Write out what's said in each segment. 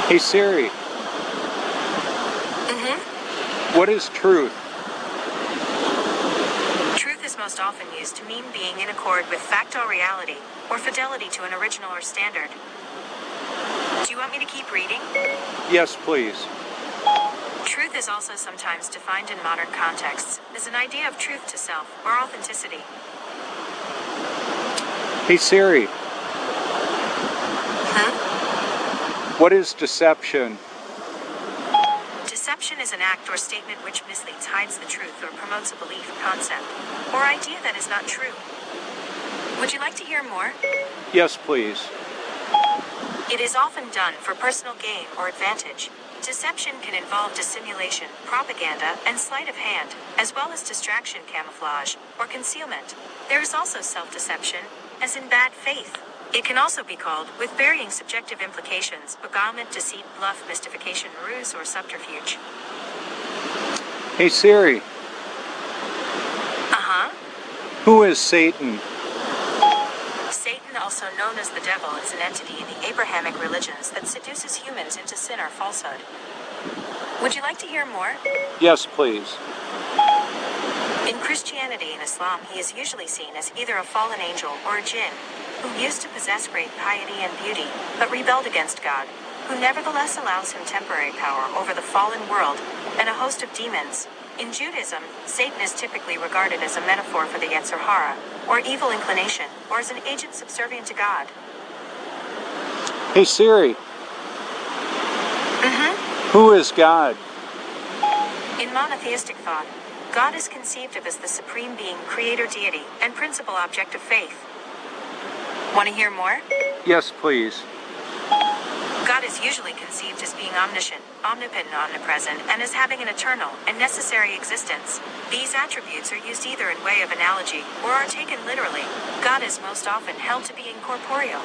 Hey Siri, what is truth? Truth is most often used to mean being in accord with fact or reality, or fidelity to an original or standard. Do you want me to keep reading? Yes, please. Truth is also sometimes defined in modern contexts as an idea of truth to self or authenticity. Hey Siri, what is deception? Deception is an act or statement which misleads, hides the truth, or promotes a belief, concept, or idea that is not true. Would you like to hear more? Yes, please. It is often done for personal gain or advantage. Deception can involve dissimulation, propaganda, and sleight of hand, as well as distraction, camouflage, or concealment. There is also self-deception, as in bad faith. It can also be called, with varying subjective implications, beguilement, deceit, bluff, mystification, ruse, or subterfuge. Hey Siri, who is Satan? Satan, also known as the devil, is an entity in the Abrahamic religions that seduces humans into sin or falsehood. Would you like to hear more? Yes, please. In Christianity and Islam, he is usually seen as either a fallen angel or a jinn, who used to possess great piety and beauty, but rebelled against God, who nevertheless allows him temporary power over the fallen world and a host of demons. In Judaism, Satan is typically regarded as a metaphor for the Yetzer Hara, or evil inclination, or as an agent subservient to God. Hey Siri, who is God? In monotheistic thought, God is conceived of as the supreme being, creator deity, and principal object of faith. Want to hear more? Yes, please. God is usually conceived as being omniscient, omnipotent, omnipresent, and as having an eternal and necessary existence. These attributes are used either in way of analogy or are taken literally. God is most often held to be incorporeal.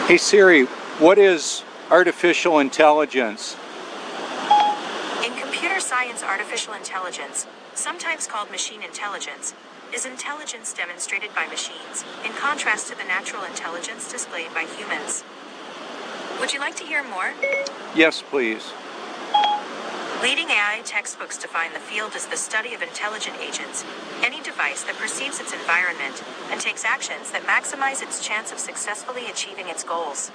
Hey Siri, what is artificial intelligence? In computer science, artificial intelligence, sometimes called machine intelligence, is intelligence demonstrated by machines, in contrast to the natural intelligence displayed by humans. Would you like to hear more? Yes, please. Leading AI textbooks define the field as the study of intelligent agents, any device that perceives its environment and takes actions that maximize its chance of successfully achieving its goals.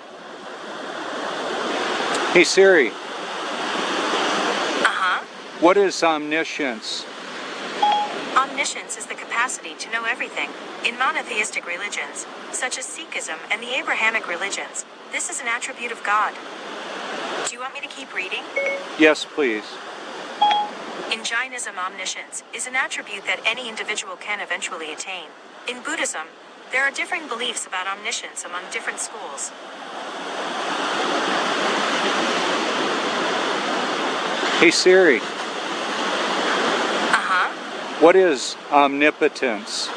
Hey Siri, what is omniscience? Omniscience is the capacity to know everything. In monotheistic religions, such as Sikhism and the Abrahamic religions, this is an attribute of God. Do you want me to keep reading? Yes, please. In Jainism, omniscience is an attribute that any individual can eventually attain. In Buddhism, there are differing beliefs about omniscience among different schools. Hey Siri, what is omnipotence?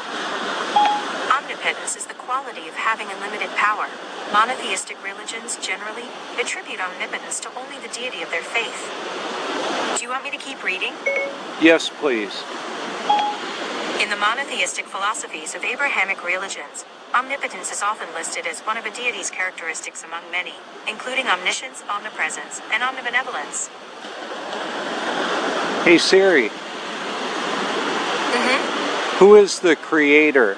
Omnipotence is the quality of having unlimited power. Monotheistic religions generally attribute omnipotence to only the deity of their faith. Do you want me to keep reading? Yes, please. In the monotheistic philosophies of Abrahamic religions, omnipotence is often listed as one of a deity's characteristics among many, including omniscience, omnipresence, and omnibenevolence. Hey Siri, who is the creator?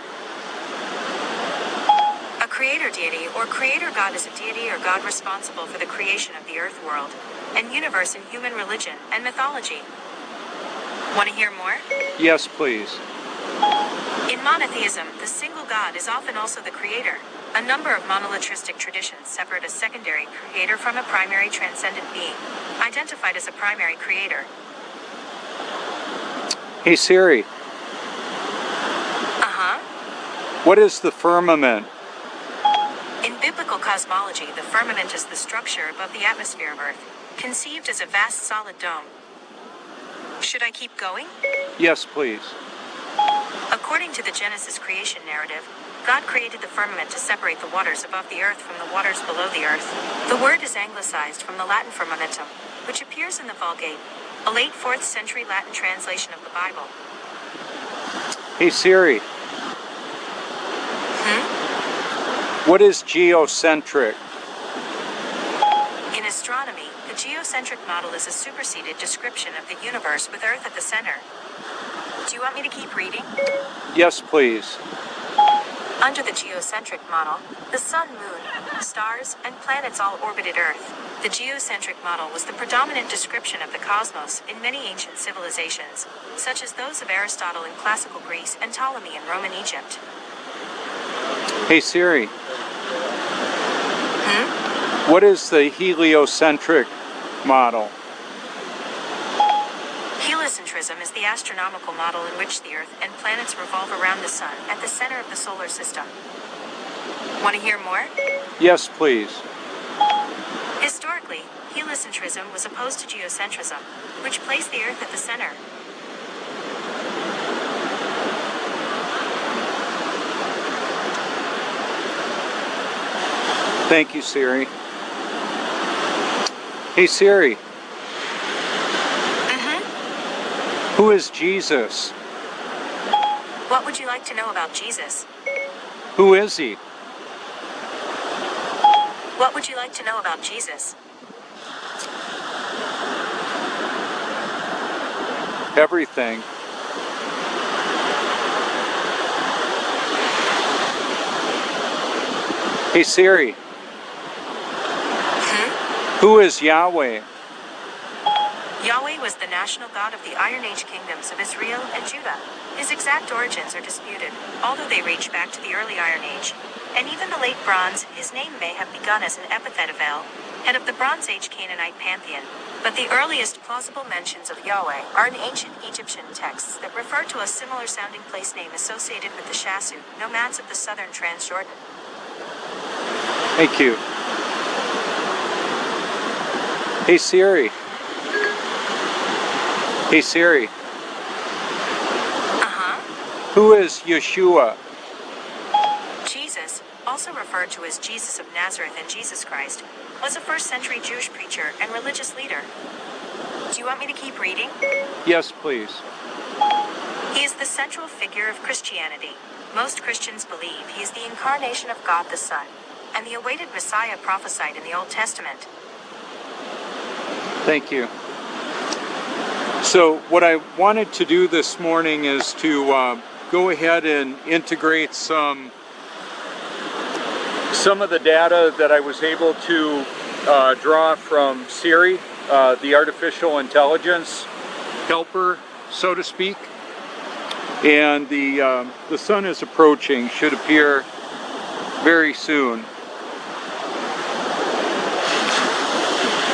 A creator deity or creator god is a deity or god responsible for the creation of the earth world and universe in human religion and mythology. Want to hear more? Yes, please. In monotheism, the single god is often also the creator. A number of monolitristic traditions separate a secondary creator from a primary transcendent being, identified as a primary creator. Hey Siri, what is the firmament? In biblical cosmology, the firmament is the structure above the atmosphere of Earth, conceived as a vast solid dome. Should I keep going? Yes, please. According to the Genesis creation narrative, God created the firmament to separate the waters above the earth from the waters below the earth. The word is anglicized from the Latin firmamentum, which appears in the Vulgate, a late 4th century Latin translation of the Bible. Hey Siri, what is geocentric? geocentric model is a superseded description of the universe with Earth at the center. Do you want me to keep reading? Yes, please. Under the geocentric model, the sun, moon, stars, and planets all orbited Earth. The geocentric model was the predominant description of the cosmos in many ancient civilizations, such as those of Aristotle in classical Greece and Ptolemy in Roman Egypt. Hey Siri, Hmm? what is the heliocentric model? Heliocentrism is the astronomical model in which the Earth and planets revolve around the sun at the center of the solar system. Want to hear more? Yes, please. Historically, heliocentrism was opposed to geocentrism, which placed the Earth at the center. Thank you, Siri. Hey Siri, who is Jesus? What would you like to know about Jesus? Who is he? What would you like to know about Jesus? Everything. Hey Siri, who is Yahweh? Yahweh was the national god of the Iron Age kingdoms of Israel and Judah. His exact origins are disputed, although they reach back to the early Iron Age. And even the late Bronze, his name may have begun as an epithet of El, head of the Bronze Age Canaanite pantheon. But the earliest plausible mentions of Yahweh are in ancient Egyptian texts that refer to a similar sounding place name associated with the Shasu, nomads of the southern Transjordan. Thank you. Hey Siri. Hey Siri, who is Yeshua? Jesus, also referred to as Jesus of Nazareth and Jesus Christ, was a first-century Jewish preacher and religious leader. Do you want me to keep reading? Yes, please. He is the central figure of Christianity. Most Christians believe he is the incarnation of God the Son, and the awaited Messiah prophesied in the Old Testament. Thank you. So what I wanted to do this morning is to go ahead and integrate some of the data that I was able to draw from Siri, the artificial intelligence helper, so to speak. And the sun is approaching, should appear very soon.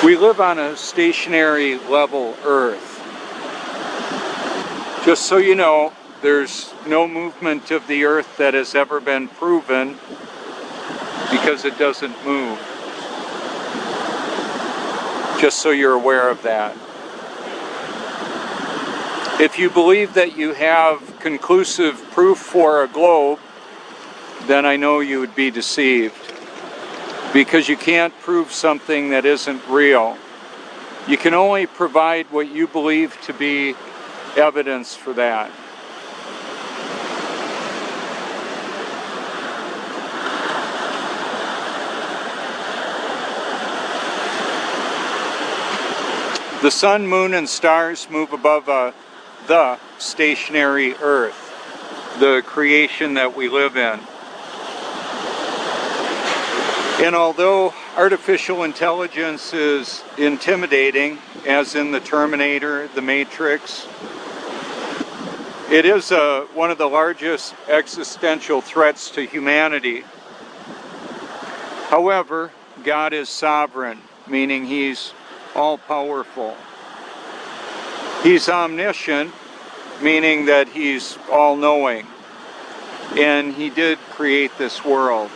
We live on a stationary level Earth. Just so you know, there's no movement of the Earth that has ever been proven because it doesn't move. Just so you're aware of that. If you believe that you have conclusive proof for a globe, then I know you would be deceived. Because you can't prove something that isn't real. You can only provide what you believe to be evidence for that. The sun, moon, and stars move above the stationary Earth, the creation that we live in. And although artificial intelligence is intimidating, as in the Terminator, the Matrix, it is one of the largest existential threats to humanity. However, God is sovereign, meaning He's all-powerful. He's omniscient, meaning that He's all-knowing. And He did create this world.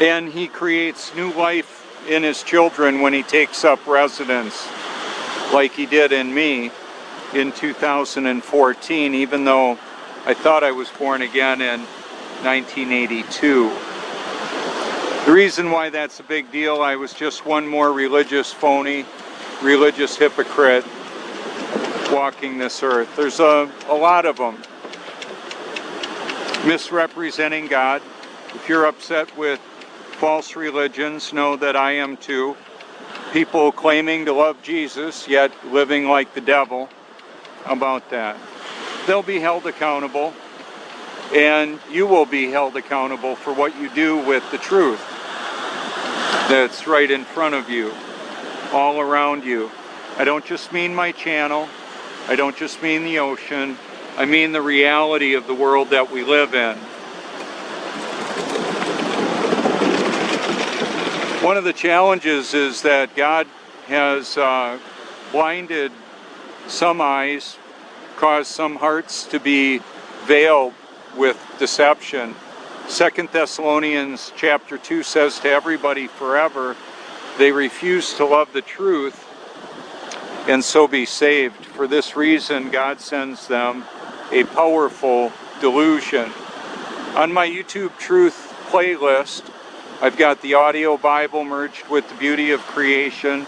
And He creates new life in His children when He takes up residence, like He did in me in 2014, even though I thought I was born again in 1982. The reason why that's a big deal, I was just one more religious phony, religious hypocrite walking this earth. There's a lot of them. Misrepresenting God. If you're upset with false religions know that I am too. People claiming to love Jesus, yet living like the devil. How about that? They'll be held accountable, and you will be held accountable for what you do with the truth that's right in front of you, all around you. I don't just mean my channel. I don't just mean the ocean. I mean the reality of the world that we live in. One of the challenges is that God has blinded some eyes, caused some hearts to be veiled with deception. 2 Thessalonians chapter 2 says to everybody forever, they refuse to love the truth and so be saved. For this reason, God sends them a powerful delusion. On my YouTube Truth playlist, I've got the audio Bible merged with the beauty of creation,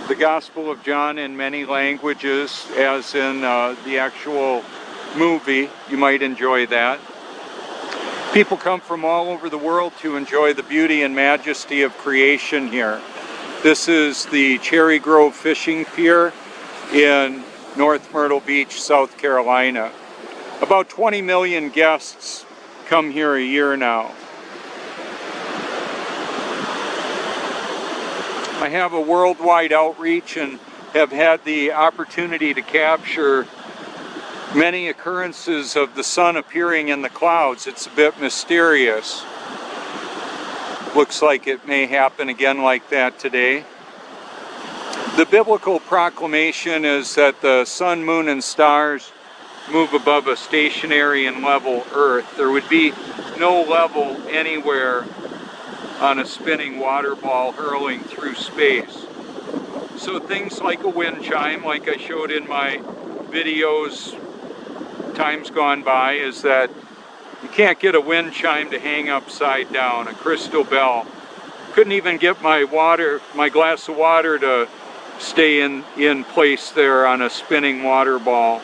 the Gospel of John in many languages, as in the actual movie. You might enjoy that. People come from all over the world to enjoy the beauty and majesty of creation here. This is the Cherry Grove Fishing Pier in North Myrtle Beach, South Carolina. About 20 million guests come here a year now. I have a worldwide outreach and have had the opportunity to capture many occurrences of the sun appearing in the clouds. It's a bit mysterious. Looks like it may happen again like that today. The biblical proclamation is that the sun, moon, and stars move above a stationary and level earth. There would be no level anywhere on a spinning water ball hurling through space. So things like a wind chime, like I showed in my videos times gone by, is that you can't get a wind chime to hang upside down, a crystal bell. Couldn't even get my glass of water to stay in place there on a spinning water ball,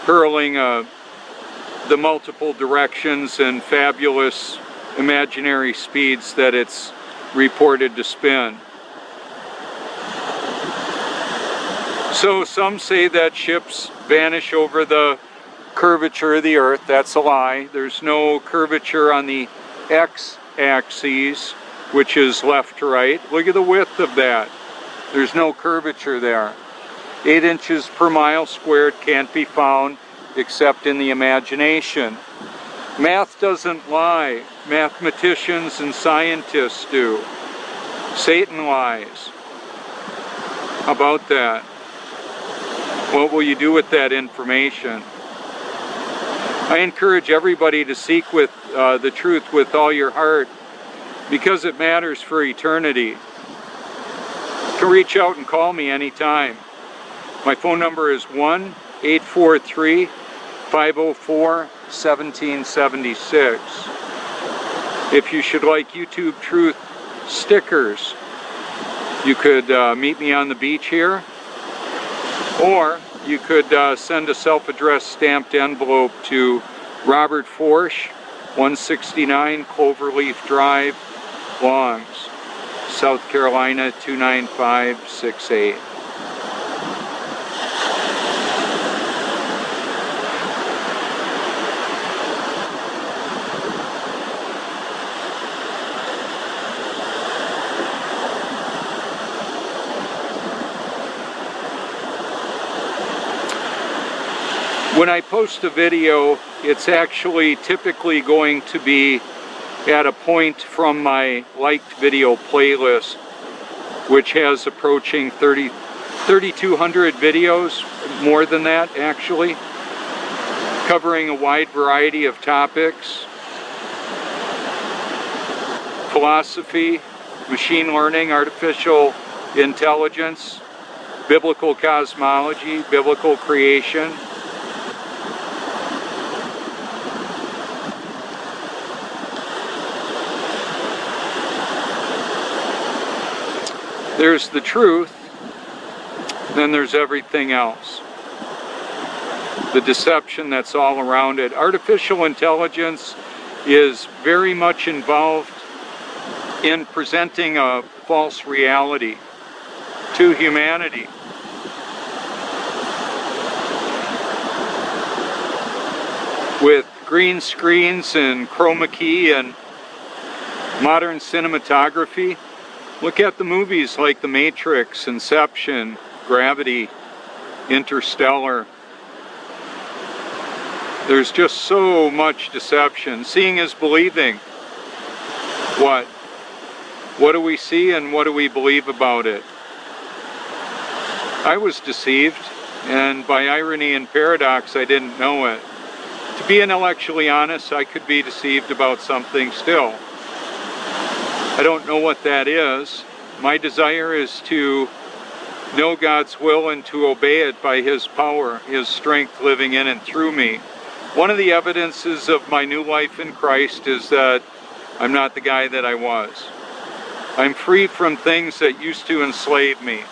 hurling the multiple directions and fabulous imaginary speeds that it's reported to spin. So some say that ships vanish over the curvature of the earth. That's a lie. There's no curvature on the x-axis, which is left to right. Look at the width of that. There's no curvature there. 8 inches per mile squared can't be found except in the imagination. Math doesn't lie. Mathematicians and scientists do. Satan lies. How about that? What will you do with that information? I encourage everybody to seek with the truth with all your heart, because it matters for eternity. You can reach out and call me anytime. My phone number is 1-843-504-1776. If you should like YouTube Truth stickers, you could meet me on the beach here, or you could send a self-addressed stamped envelope to Robert Forsch, 169 Cloverleaf Drive, Longs, South Carolina 29568. When I post a video, it's actually typically going to be at a point from my liked video playlist, which has approaching 3,200 videos, more than that actually, covering a wide variety of topics: philosophy, machine learning, artificial intelligence, biblical cosmology, biblical creation. There's the truth, then there's everything else. The deception that's all around it. Artificial intelligence is very much involved in presenting a false reality to humanity. With green screens and chroma key and modern cinematography. Look at the movies like The Matrix, Inception, Gravity, Interstellar. There's just so much deception. Seeing is believing. What? What do we see and what do we believe about it? I was deceived, and by irony and paradox, I didn't know it. To be intellectually honest, I could be deceived about something still. I don't know what that is. My desire is to know God's will and to obey it by His power, His strength living in and through me. One of the evidences of my new life in Christ is that I'm not the guy that I was. I'm free from things that used to enslave me.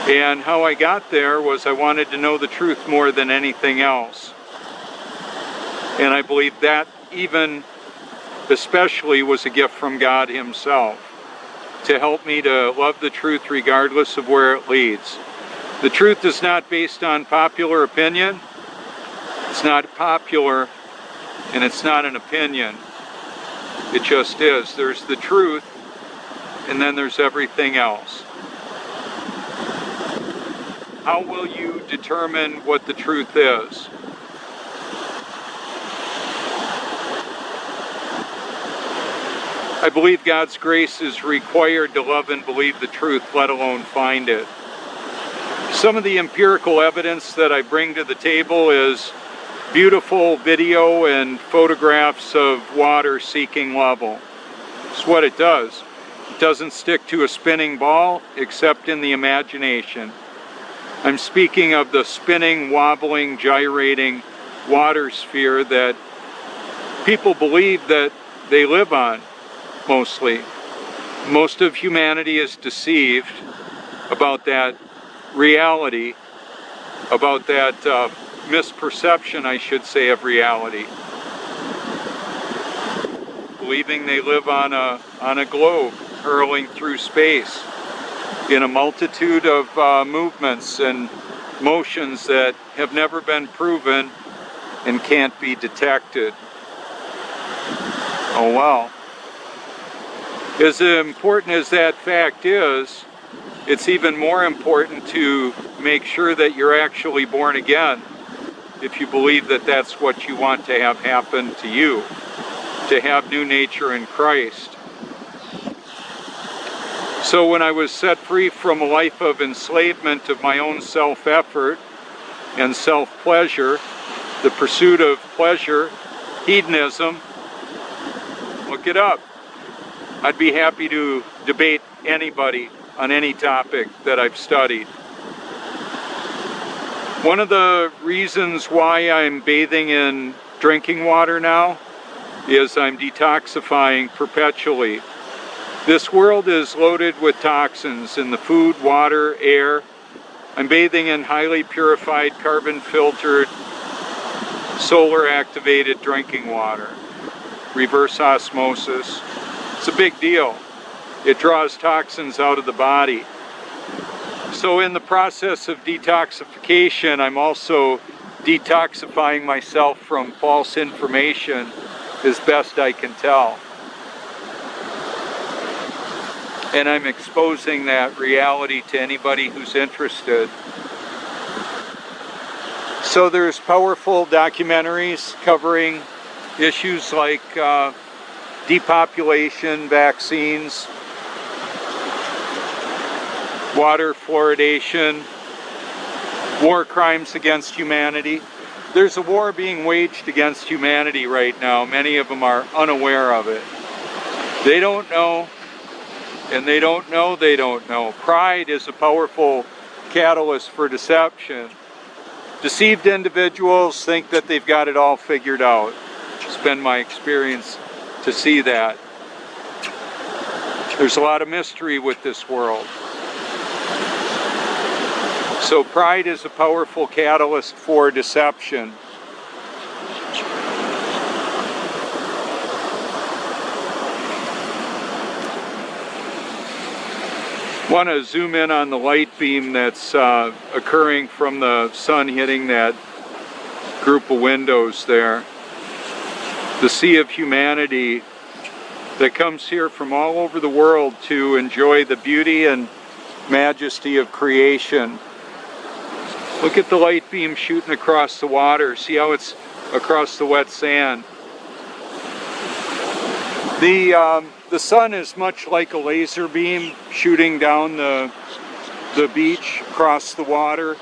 And how I got there was I wanted to know the truth more than anything else. And I believe that even especially was a gift from God Himself to help me to love the truth regardless of where it leads. The truth is not based on popular opinion. It's not popular, and it's not an opinion. It just is. There's the truth, and then there's everything else. How will you determine what the truth is? I believe God's grace is required to love and believe the truth, let alone find it. Some of the empirical evidence that I bring to the table is beautiful video and photographs of water seeking level. It's what it does. It doesn't stick to a spinning ball except in the imagination. I'm speaking of the spinning, wobbling, gyrating water sphere that people believe that they live on. Mostly. Most of humanity is deceived about that reality, about that misperception, I should say, of reality. Believing they live on a globe hurling through space in a multitude of movements and motions that have never been proven and can't be detected. Oh well. As important as that fact is, it's even more important to make sure that you're actually born again if you believe that that's what you want to have happen to you, to have new nature in Christ. So when I was set free from a life of enslavement of my own self-effort and self-pleasure, the pursuit of pleasure, hedonism, look it up. I'd be happy to debate anybody on any topic that I've studied. One of the reasons why I'm bathing in drinking water now is I'm detoxifying perpetually. This world is loaded with toxins in the food, water, air. I'm bathing in highly purified, carbon-filtered, solar-activated drinking water. Reverse osmosis. It's a big deal. It draws toxins out of the body. So in the process of detoxification, I'm also detoxifying myself from false information as best I can tell. And I'm exposing that reality to anybody who's interested. So there's powerful documentaries covering issues like depopulation, vaccines, water fluoridation, war crimes against humanity. There's a war being waged against humanity right now. Many of them are unaware of it. They don't know, and they don't know they don't know. Pride is a powerful catalyst for deception. Deceived individuals think that they've got it all figured out. It's been my experience to see that. There's a lot of mystery with this world. So pride is a powerful catalyst for deception. Want to zoom in on the light beam that's occurring from the sun hitting that group of windows there. The sea of humanity that comes here from all over the world to enjoy the beauty and majesty of creation. Look at the light beam shooting across the water. See how it's across the wet sand. The sun is much like a laser beam shooting down the beach across the water.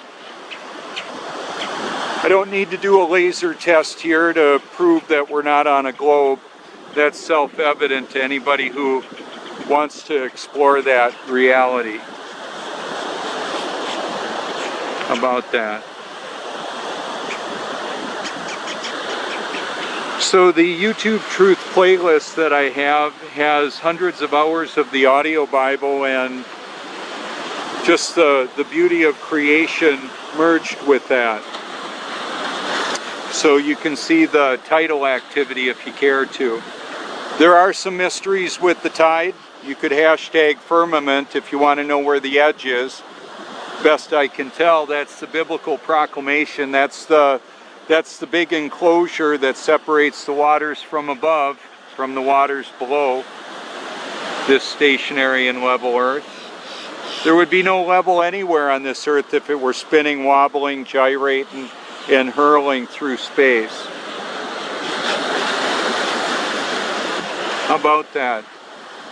I don't need to do a laser test here to prove that we're not on a globe. That's self-evident to anybody who wants to explore that reality. How about that? So the YouTube Truth playlist that I have has hundreds of hours of the audio Bible and just the beauty of creation merged with that. So you can see the tidal activity if you care to. There are some mysteries with the tide. You could hashtag firmament if you want to know where the edge is. Best I can tell, that's the biblical proclamation. That's the big enclosure that separates the waters from above from the waters below this stationary and level earth. There would be no level anywhere on this earth if it were spinning, wobbling, gyrating, and hurling through space. How about that?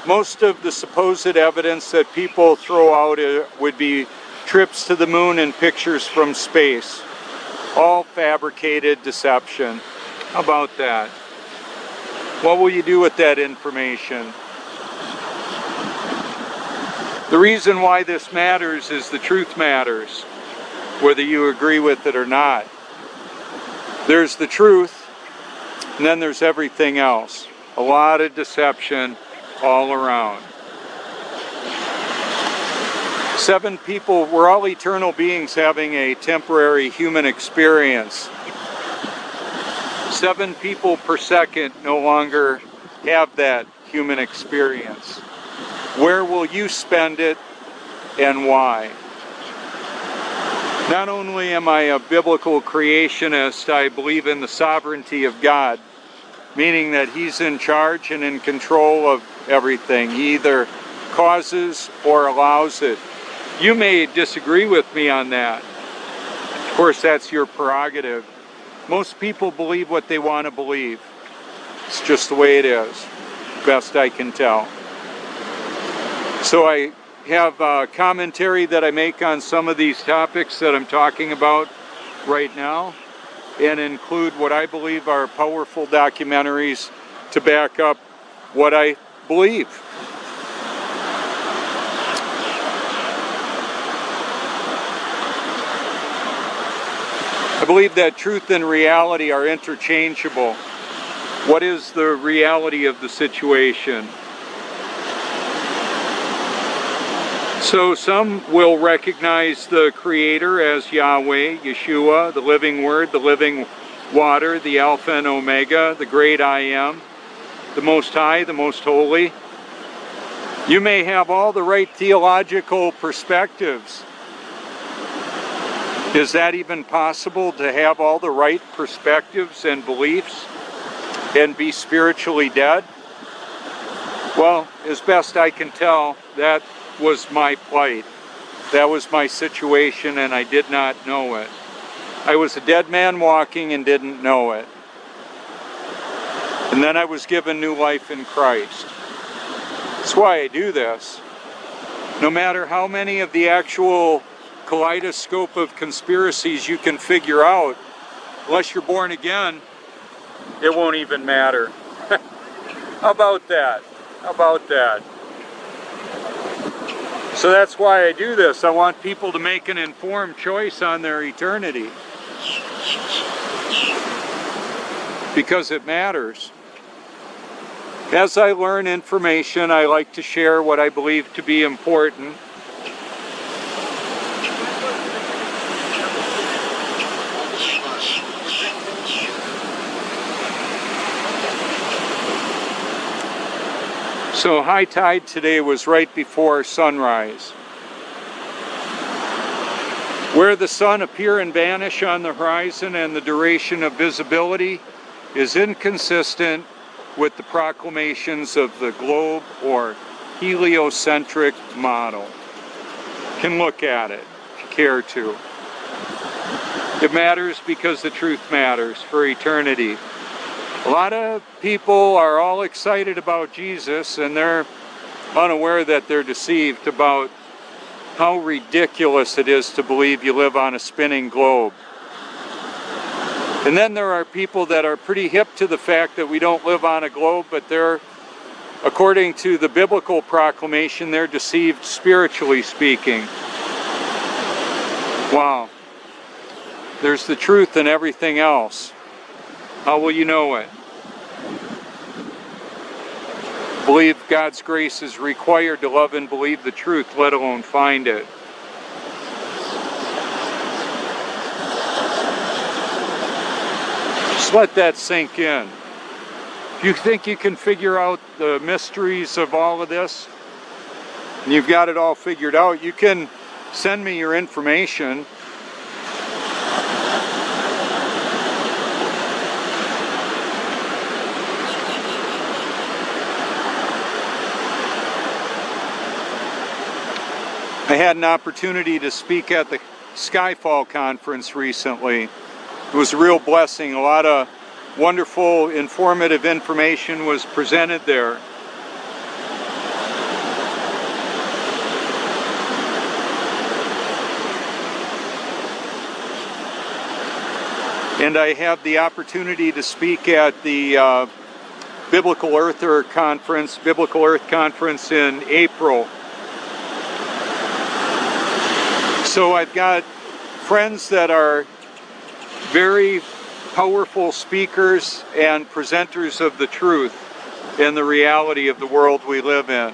Most of the supposed evidence that people throw out would be trips to the moon and pictures from space. All fabricated deception. How about that? What will you do with that information? The reason why this matters is the truth matters, whether you agree with it or not. There's the truth, and then there's everything else. A lot of deception all around. 7 people, we're all eternal beings having a temporary human experience. 7 people per second no longer have that human experience. Where will you spend it and why? Not only am I a biblical creationist, I believe in the sovereignty of God, meaning that He's in charge and in control of everything. He either causes or allows it. You may disagree with me on that. Of course, that's your prerogative. Most people believe what they want to believe. It's just the way it is, best I can tell. So I have a commentary that I make on some of these topics that I'm talking about right now, and include what I believe are powerful documentaries to back up what I believe. I believe that truth and reality are interchangeable. What is the reality of the situation? So some will recognize the Creator as Yahweh, Yeshua, the living Word, the living water, the Alpha and Omega, the great I Am, the Most High, the Most Holy. You may have all the right theological perspectives. Is that even possible, to have all the right perspectives and beliefs and be spiritually dead? Well, as best I can tell, that was my plight. That was my situation, and I did not know it. I was a dead man walking and didn't know it. And then I was given new life in Christ. That's why I do this. No matter how many of the actual kaleidoscope of conspiracies you can figure out, unless you're born again, it won't even matter. How about that? How about that? So that's why I do this. I want people to make an informed choice on their eternity. Because it matters. As I learn information, I like to share what I believe to be important. So high tide today was right before sunrise. Where the sun appear and vanish on the horizon and the duration of visibility is inconsistent with the proclamations of the globe or heliocentric model. You can look at it if you care to. It matters because the truth matters for eternity. A lot of people are all excited about Jesus, and they're unaware that they're deceived about how ridiculous it is to believe you live on a spinning globe. And then there are people that are pretty hip to the fact that we don't live on a globe, but they're, according to the biblical proclamation, they're deceived spiritually speaking. Wow. There's the truth in everything else. How will you know it? Believe God's grace is required to love and believe the truth, let alone find it. Just let that sink in. If you think you can figure out the mysteries of all of this, and you've got it all figured out, you can send me your information. I had an opportunity to speak at the Skyfall conference recently. It was a real blessing. A lot of wonderful, informative information was presented there. And I have the opportunity to speak at the Biblical Earth Conference in April. So I've got friends that are very powerful speakers and presenters of the truth and the reality of the world we live in.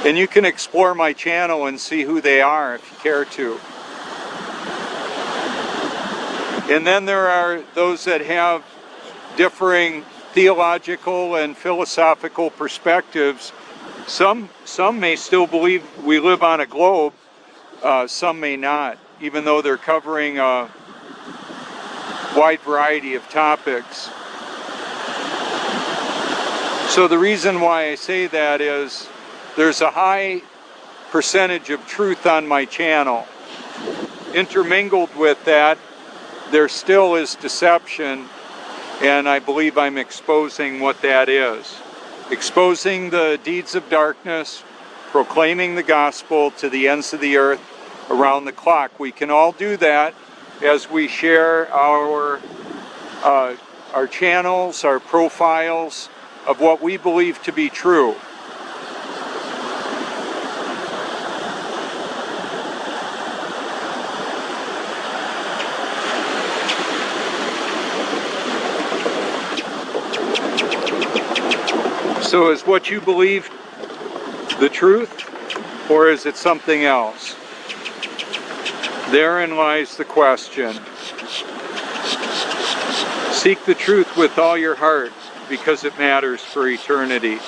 And you can explore my channel and see who they are if you care to. And then there are those that have differing theological and philosophical perspectives. Some may still believe we live on a globe, some may not, even though they're covering a wide variety of topics. So the reason why I say that is there's a high percentage of truth on my channel. Intermingled with that, there still is deception, and I believe I'm exposing what that is. Exposing the deeds of darkness, proclaiming the gospel to the ends of the earth around the clock. We can all do that as we share our channels, our profiles of what we believe to be true. So is what you believe the truth, or is it something else? Therein lies the question. Seek the truth with all your heart, because it matters for eternity.